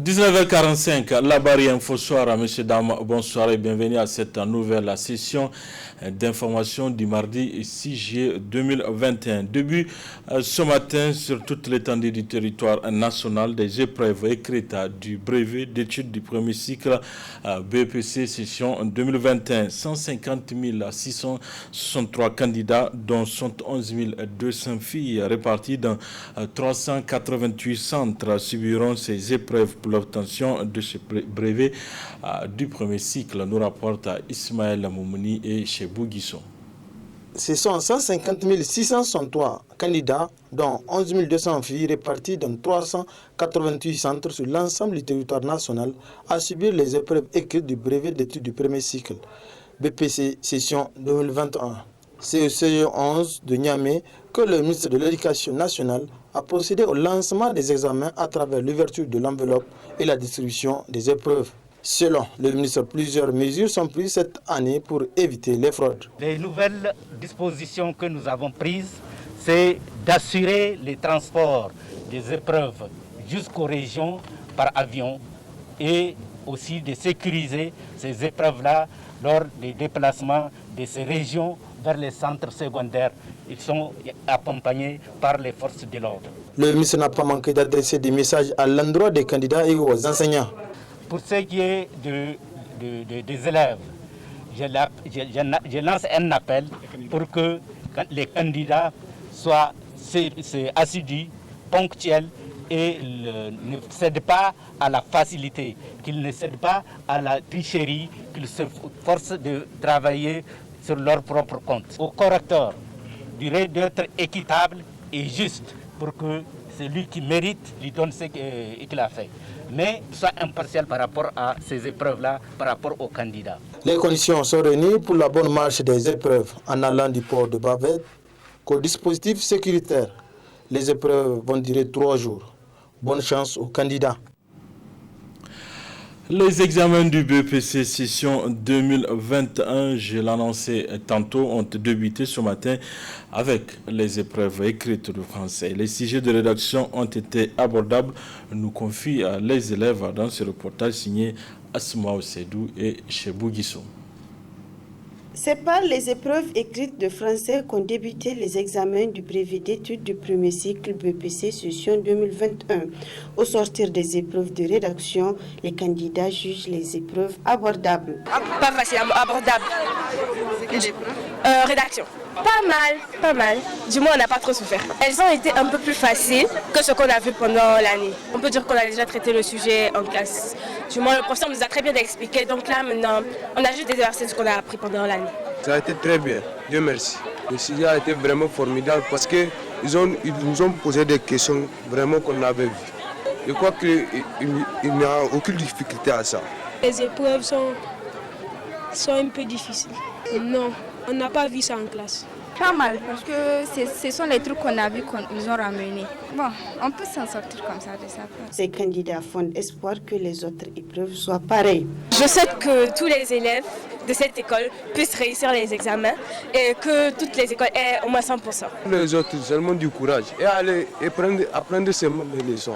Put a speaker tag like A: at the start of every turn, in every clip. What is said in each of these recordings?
A: 19h45, la barrière info soir, messieurs, dames, bonsoir et bienvenue à cette nouvelle session d'information du mardi 6 juillet 2021. Début ce matin sur toute l'étendue du territoire national des épreuves écrites du brevet d'études du premier cycle BEPC session 2021. 150 663 candidats dont 71 200 filles réparties dans 388 centres subiront ces épreuves pour l'obtention de ce brevet du premier cycle, nous rapporte Ismaël Moumouni et Chebou Guisson.
B: Ce sont 150 663 candidats, dont 11 200 filles réparties dans 388 centres sur l'ensemble du territoire national, à subir les épreuves écrites du brevet d'études du premier cycle, BPC session 2021. C'est au CE 11 de Niamey que le ministre de l'Éducation nationale a procédé au lancement des examens à travers l'ouverture de l'enveloppe et la distribution des épreuves. Selon le ministre, plusieurs mesures sont prises cette année pour éviter les fraudes.
C: Les nouvelles dispositions que nous avons prises, c'est d'assurer les transports des épreuves jusqu'aux régions par avion et aussi de sécuriser ces épreuves-là lors des déplacements de ces régions vers les centres secondaires. Ils sont accompagnés par les forces de l'ordre.
B: Le ministre n'a pas manqué d'adresser des messages à l'endroit des candidats et aux enseignants.
C: Pour ce qui est des élèves, je lance un appel pour que les candidats soient assidus, ponctuels et ne cèdent pas à la facilité, qu'ils ne cèdent pas à la tricherie, qu'ils se forcent de travailler sur leur propre compte. Au correcteur, dirait d'être équitable et juste pour que celui qui mérite lui donne ce qu'il a fait. Mais soit impartial par rapport à ces épreuves-là, par rapport aux candidats.
B: Les conditions sont réunies pour la bonne marche des épreuves en allant du port de bavette qu'au dispositif sécuritaire. Les épreuves vont durer 3 jours. Bonne chance aux candidats.
A: Les examens du BEPC session 2021, je l'annonçais tantôt, ont débuté ce matin avec les épreuves écrites de français. Les sujets de rédaction ont été abordables, nous confient les élèves dans ce reportage signé Asma Osedou et Chebou Guisson.
D: C'est par les épreuves écrites de français qu'ont débuté les examens du brevet d'études du premier cycle BEPC session 2021. Au sortir des épreuves de rédaction, les candidats jugent les épreuves abordables.
E: Pas facile, abordable. Rédaction. Pas mal. Du moins, on n'a pas trop souffert. Elles ont été un peu plus faciles que ce qu'on a vu pendant l'année. On peut dire qu'on a déjà traité le sujet en classe. Du moins, le professeur nous a très bien expliqué. Donc là, maintenant, on a juste déversé ce qu'on a appris pendant l'année.
F: Ça a été très bien. Dieu merci. Le sujet a été vraiment formidable parce qu'ils nous ont posé des questions vraiment qu'on avait vues. Je crois qu'il n'y a aucune difficulté à ça.
G: Les épreuves sont un peu difficiles. Non, on n'a pas vu ça en classe.
H: Pas mal, parce que ce sont les trucs qu'on a vus qu'ils ont ramenés. Bon, on peut s'en sortir comme ça de ça.
D: Ces candidats font espoir que les autres épreuves soient pareilles.
E: Je souhaite que tous les élèves de cette école puissent réussir les examens et que toutes les écoles aient au moins 100%.
F: Les autres, seulement du courage et aller et apprendre seulement les leçons.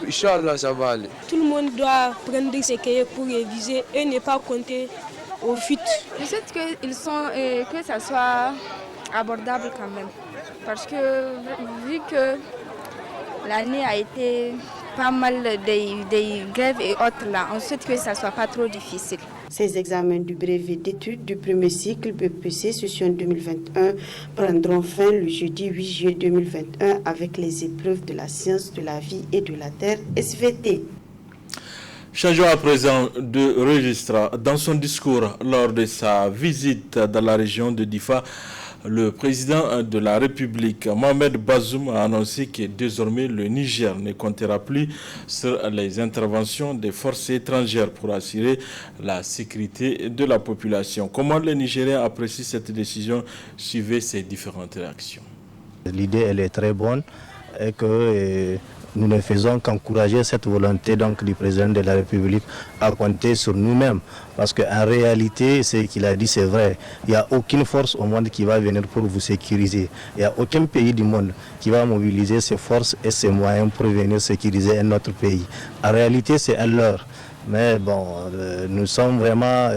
F: Inch'Allah, ça va aller.
G: Tout le monde doit prendre ses cahiers pour réviser et ne pas compter au fuite.
H: Je souhaite que ça soit abordable quand même. Parce que vu que l'année a été pas mal des grèves et autres là, on souhaite que ça soit pas trop difficile.
D: Ces examens du brevet d'études du premier cycle BEPC session 2021 prendront fin le jeudi 8 juillet 2021 avec les épreuves de la science de la vie et de la terre SVT.
A: Changeons à présent de registre. Dans son discours lors de sa visite dans la région de Difa, le président de la République, Mohamed Bazoum, a annoncé que désormais le Niger ne comptera plus sur les interventions des forces étrangères pour assurer la sécurité de la population. Comment les Nigériens apprécient cette décision? Suivez ces différentes réactions.
I: L'idée elle est très bonne et que nous ne faisons qu'encourager cette volonté donc du président de la République à compter sur nous-mêmes. Parce qu'en réalité, ce qu'il a dit, c'est vrai. Il n'y a aucune force au monde qui va venir pour vous sécuriser. Il n'y a aucun pays du monde qui va mobiliser ses forces et ses moyens pour venir sécuriser un autre pays. En réalité, c'est un leurre. Mais bon, nous sommes vraiment...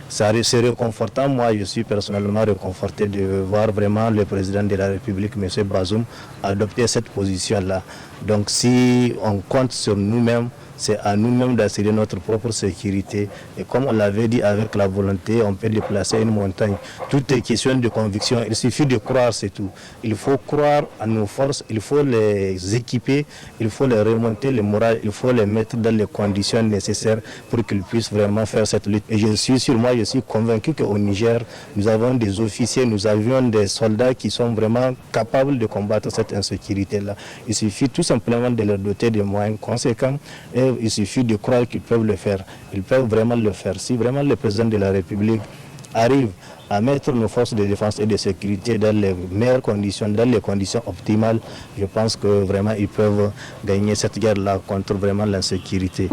I: c'est réconfortant. Moi, je suis personnellement réconforté de voir vraiment le président de la République, M. Bazoum, adopter cette position-là. Donc si on compte sur nous-mêmes, c'est à nous-mêmes d'assurer notre propre sécurité. Et comme on l'avait dit, avec la volonté, on peut déplacer une montagne. Tout est question de conviction. Il suffit de croire, c'est tout. Il faut croire à nos forces, il faut les équiper, il faut les remonter le moral, il faut les mettre dans les conditions nécessaires pour qu'ils puissent vraiment faire cette lutte. Et je suis convaincu qu'au Niger, nous avons des officiers, nous avions des soldats qui sont vraiment capables de combattre cette insécurité-là. Il suffit tout simplement de leur doter de moyens conséquents et il suffit de croire qu'ils peuvent le faire. Ils peuvent vraiment le faire. Si vraiment le président de la République arrive à mettre nos forces de défense et de sécurité dans les meilleures conditions, dans les conditions optimales, je pense que vraiment ils peuvent gagner cette guerre-là contre vraiment l'insécurité.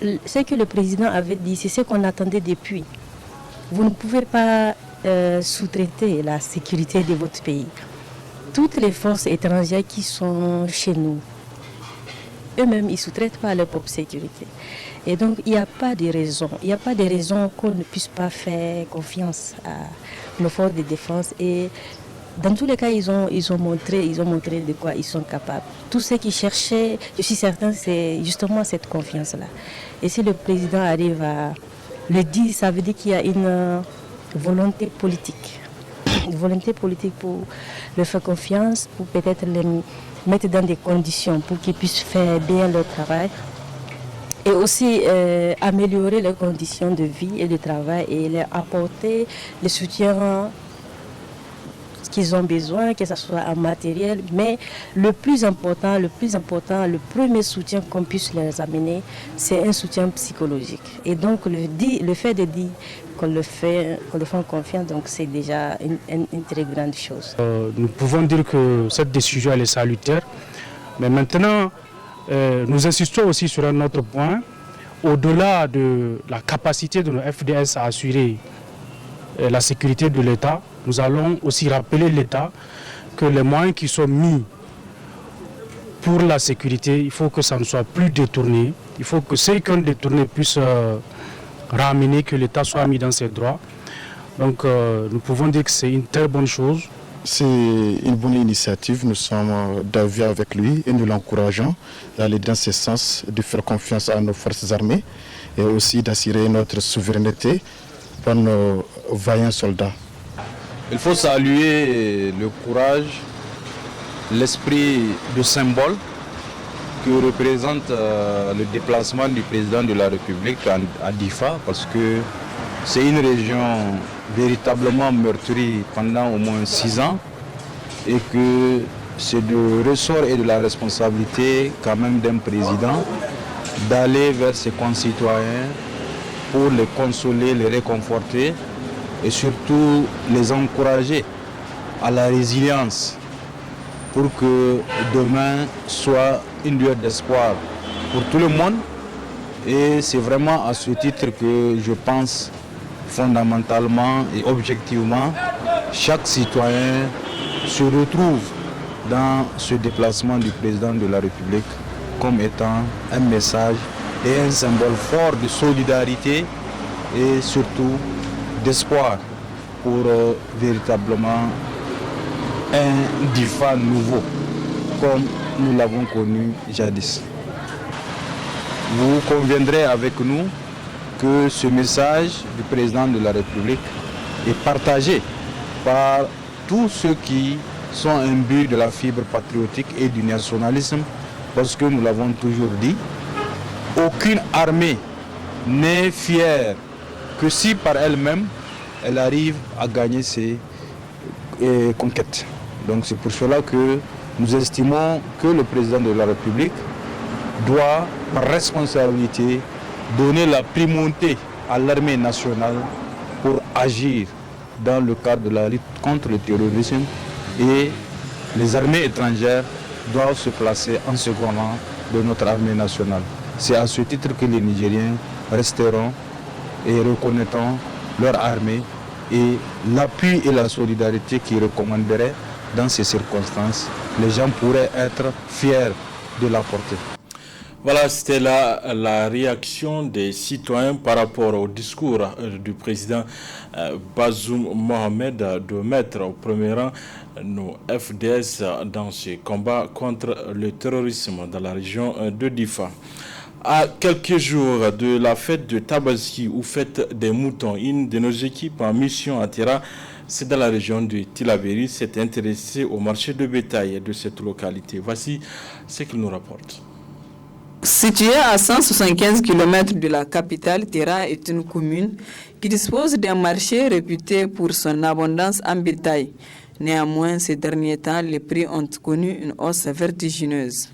J: Ce que le président avait dit, c'est ce qu'on attendait depuis. Vous ne pouvez pas sous-traiter la sécurité de votre pays. Toutes les forces étrangères qui sont chez nous, eux-mêmes, ils ne sous-traitent pas leur propre sécurité. Et donc, il n'y a pas de raison qu'on ne puisse pas faire confiance à nos forces de défense. Et dans tous les cas, ils ont montré de quoi ils sont capables. Tout ce qu'ils cherchaient, je suis certain, c'est justement cette confiance-là. Et si le président arrive à le dire, ça veut dire qu'il y a une volonté politique. Une volonté politique pour leur faire confiance, pour peut-être les mettre dans des conditions pour qu'ils puissent faire bien leur travail et aussi améliorer leurs conditions de vie et de travail et leur apporter le soutien qu'ils ont besoin, que ce soit en matériel, mais le plus important, le premier soutien qu'on puisse leur amener, c'est un soutien psychologique. Et donc le fait de dire qu'on le fait en confiance, donc c'est déjà une très grande chose.
K: Nous pouvons dire que cette décision elle est salutaire, mais maintenant nous insistons aussi sur un autre point. Au-delà de la capacité de nos FDS à assurer la sécurité de l'État, nous allons aussi rappeler l'État que les moyens qui sont mis pour la sécurité, il faut que ça ne soit plus détourné. Il faut que ceux qui ont détourné puissent ramener, que l'État soit mis dans ses droits. Donc nous pouvons dire que c'est une très bonne chose.
L: C'est une bonne initiative, nous sommes d'avis avec lui et nous l'encourageons d'aller dans ce sens, de faire confiance à nos forces armées et aussi d'assurer notre souveraineté par nos vaillants soldats.
M: Il faut saluer le courage, l'esprit de symbole que représente le déplacement du président de la République à Difa, parce que c'est une région véritablement meurtrie pendant au moins 6 ans et que c'est du ressort et de la responsabilité quand même d'un président d'aller vers ses concitoyens pour les consoler, les réconforter et surtout les encourager à la résilience pour que demain soit une lueur d'espoir pour tout le monde. Et c'est vraiment à ce titre que je pense fondamentalement et objectivement, chaque citoyen se retrouve dans ce déplacement du président de la République comme étant un message et un symbole fort de solidarité et surtout d'espoir pour véritablement un Difa nouveau comme nous l'avons connu jadis. Vous conviendrez avec nous que ce message du président de la République est partagé par tous ceux qui sont imbus de la fibre patriotique et du nationalisme, parce que nous l'avons toujours dit, aucune armée n'est fière que si par elle-même elle arrive à gagner ses conquêtes. Donc c'est pour cela que nous estimons que le président de la République doit, par responsabilité, donner la primauté à l'armée nationale pour agir dans le cadre de la lutte contre le terrorisme et les armées étrangères doivent se placer en second rang de notre armée nationale. C'est à ce titre que les Nigériens resteront et reconnaîtront leur armée et l'appui et la solidarité qu'ils recommanderaient dans ces circonstances. Les gens pourraient être fiers de l'apporter.
A: Voilà, c'était la réaction des citoyens par rapport au discours du président Bazoum Mohamed de mettre au premier rang nos FDS dans ce combat contre le terrorisme dans la région de Difa. À quelques jours de la fête de Tabaski ou fête des moutons, une de nos équipes en mission à Terra, c'est dans la région de Tillabéri, s'est intéressée au marché de bétail de cette localité. Voici ce qu'il nous rapporte.
N: Située à 175 km de la capitale, Terra est une commune qui dispose d'un marché réputé pour son abondance en bétail. Néanmoins, ces derniers temps, les prix ont connu une hausse vertigineuse.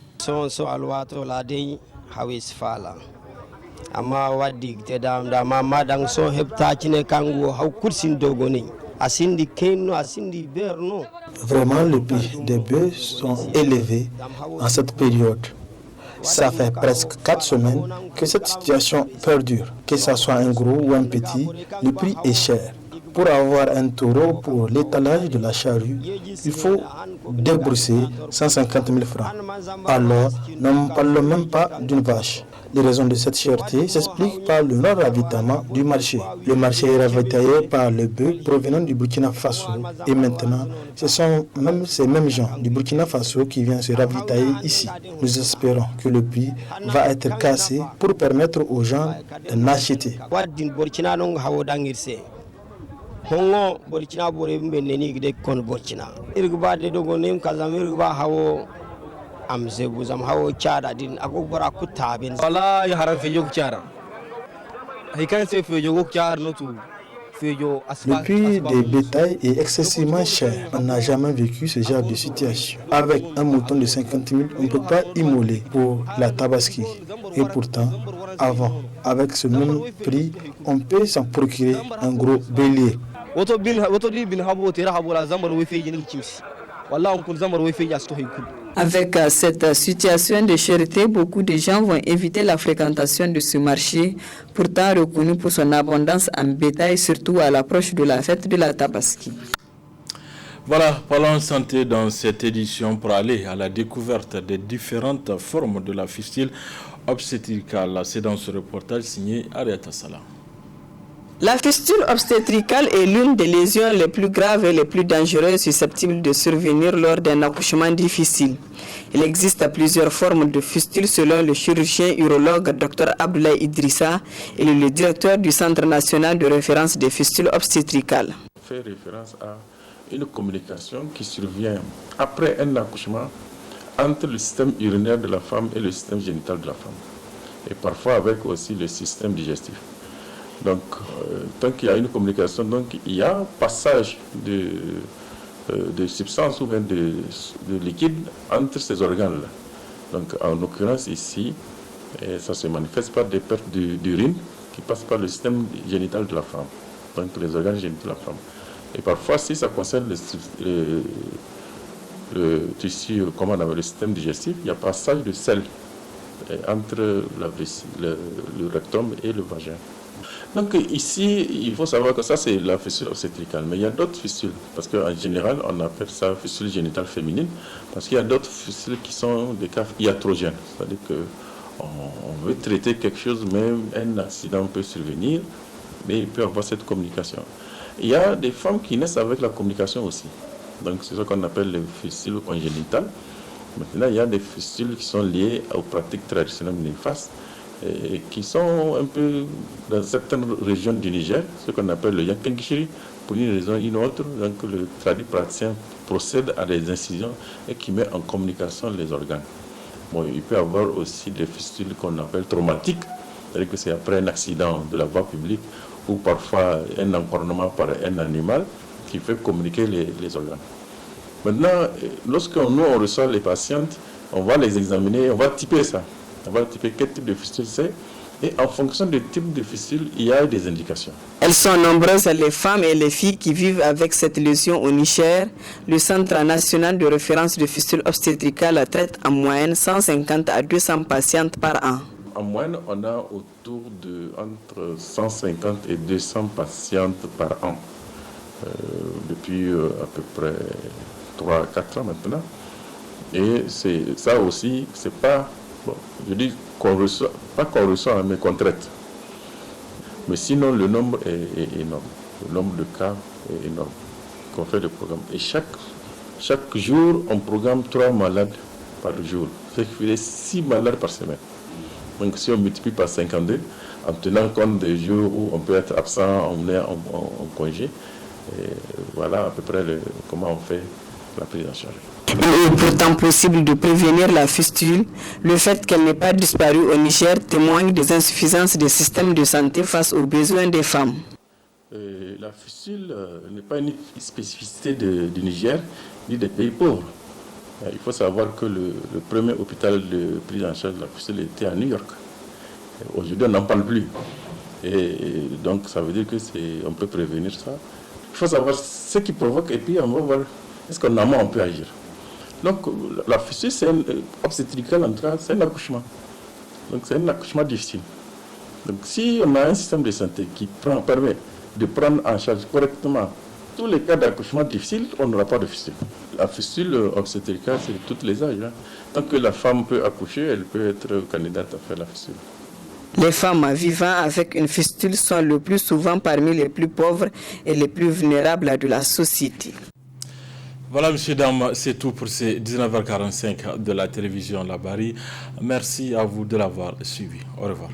B: Vraiment, les prix des bœufs sont élevés en cette période. Ça fait presque 4 semaines que cette situation perdure. Que ce soit un gros ou un petit, le prix est cher. Pour avoir un taureau pour l'étalage de la charrue, il faut débourser 150 000 francs. Alors, ne parlons même pas d'une vache. Les raisons de cette cherté s'expliquent par le non-ravitaillement du marché. Le marché est ravitaillé par les bœufs provenant du Burkina Faso. Et maintenant, ce sont même ces mêmes gens du Burkina Faso qui viennent se ravitailler ici. Nous espérons que le prix va être cassé pour permettre aux gens d'en acheter.
O: Hongo Burkina bore mbeneni gide kon Burkina irgba de dogo nem kazam irgba hawo amse buzam hawo chada din akobara kutaben wala ya haran fejo chara hikan se fejo chara no tu.
B: Le prix des bétails est excessivement cher. On n'a jamais vécu ce genre de situation. Avec un mouton de 50 000, on ne peut pas immoler pour la Tabaski. Et pourtant, avant, avec ce même prix, on peut s'en procurer un gros bélier.
N: Avec cette situation de cherté, beaucoup de gens vont éviter la fréquentation de ce marché, pourtant reconnu pour son abondance en bétail, surtout à l'approche de la fête de la Tabaski.
A: Voilà, parlons santé dans cette édition pour aller à la découverte des différentes formes de la fistule obstétricale. C'est dans ce reportage signé Ariata Salah.
N: La fistule obstétricale est l'une des lésions les plus graves et les plus dangereuses susceptibles de survenir lors d'un accouchement difficile. Il existe plusieurs formes de fistule selon le chirurgien urologue Dr Abdoulaye Idrissa et le directeur du Centre national de référence des fistules obstétricales.
P: Fait référence à une communication qui survient après un accouchement entre le système urinaire de la femme et le système génital de la femme. Et parfois avec aussi le système digestif. Donc, tant qu'il y a une communication, donc il y a un passage de substances ou bien de liquide entre ces organes-là. Donc, en l'occurrence ici, ça se manifeste par des pertes d'urine qui passent par le système génital de la femme, donc les organes génitaux de la femme. Et parfois, si ça concerne le tissu, comment on appelle, le système digestif, il y a passage de sel entre le rectum et le vagin. Donc ici, il faut savoir que ça c'est la fistule obstétricale, mais il y a d'autres fistules, parce qu'en général on appelle ça fistule génitale féminine, parce qu'il y a d'autres fistules qui sont des cas iatrogènes, c'est-à-dire qu'on veut traiter quelque chose, même un accident peut survenir, mais il peut y avoir cette communication. Il y a des femmes qui naissent avec la communication aussi, donc c'est ce qu'on appelle les fistules congénitales. Maintenant il y a des fistules qui sont liées aux pratiques traditionnelles néfastes, et qui sont un peu dans certaines régions du Niger, ce qu'on appelle le Yankengishiri, pour une raison ou une autre. Donc le traduit praticien procède à des incisions et qui met en communication les organes. Bon, il peut y avoir aussi des fistules qu'on appelle traumatiques, c'est-à-dire que c'est après un accident de la voie publique ou parfois un encornement par un animal qui fait communiquer les organes. Maintenant, lorsque nous on reçoit les patientes, on va les examiner, on va typer ça. On va typer quel type de fistule c'est Et en fonction du type de fistule, il y a des indications.
N: Elles sont nombreuses, les femmes et les filles qui vivent avec cette lésion au Niger. Le Centre national de référence de fistules obstétricales traite en moyenne 150 à 200 patientes par an.
P: En moyenne, on a autour de entre 150 et 200 patientes par an. Depuis à peu près 3-4 ans maintenant. Et ça aussi, c'est pas, bon, je dis qu'on reçoit, pas qu'on reçoit, mais qu'on traite. Mais sinon, le nombre est énorme. Le nombre de cas est énorme qu'on fait le programme. Et chaque jour, on programme 3 malades par jour. Ça fait 6 malades par semaine. Donc si on multiplie par 52, en tenant compte des jours où on peut être absent, on est en congé, et voilà à peu près comment on fait la prise en charge.
N: Il est pourtant possible de prévenir la fistule. Le fait qu'elle n'ait pas disparu au Niger témoigne des insuffisances des systèmes de santé face aux besoins des femmes.
P: La fistule n'est pas une spécificité du Niger ni des pays pauvres. Il faut savoir que le premier hôpital de prise en charge de la fistule était à New York. Aujourd'hui, on n'en parle plus. Et donc, ça veut dire qu'on peut prévenir ça. Il faut savoir ce qui provoque et puis on va voir est-ce qu'en amont on peut agir. Donc, la fistule, c'est obstétrical, en tout cas, c'est un accouchement. Donc, c'est un accouchement difficile. Donc, si on a un système de santé qui permet de prendre en charge correctement tous les cas d'accouchement difficiles, on n'aura pas de fistule. La fistule obstétricale, c'est tous les âges. Tant que la femme peut accoucher, elle peut être candidate à faire la fistule.
N: Les femmes vivant avec une fistule sont le plus souvent parmi les plus pauvres et les plus vulnérables de la société.
A: Voilà, messieurs, dames, c'est tout pour ces 19h45 de la télévision La Barry. Merci à vous de l'avoir suivi. Au revoir.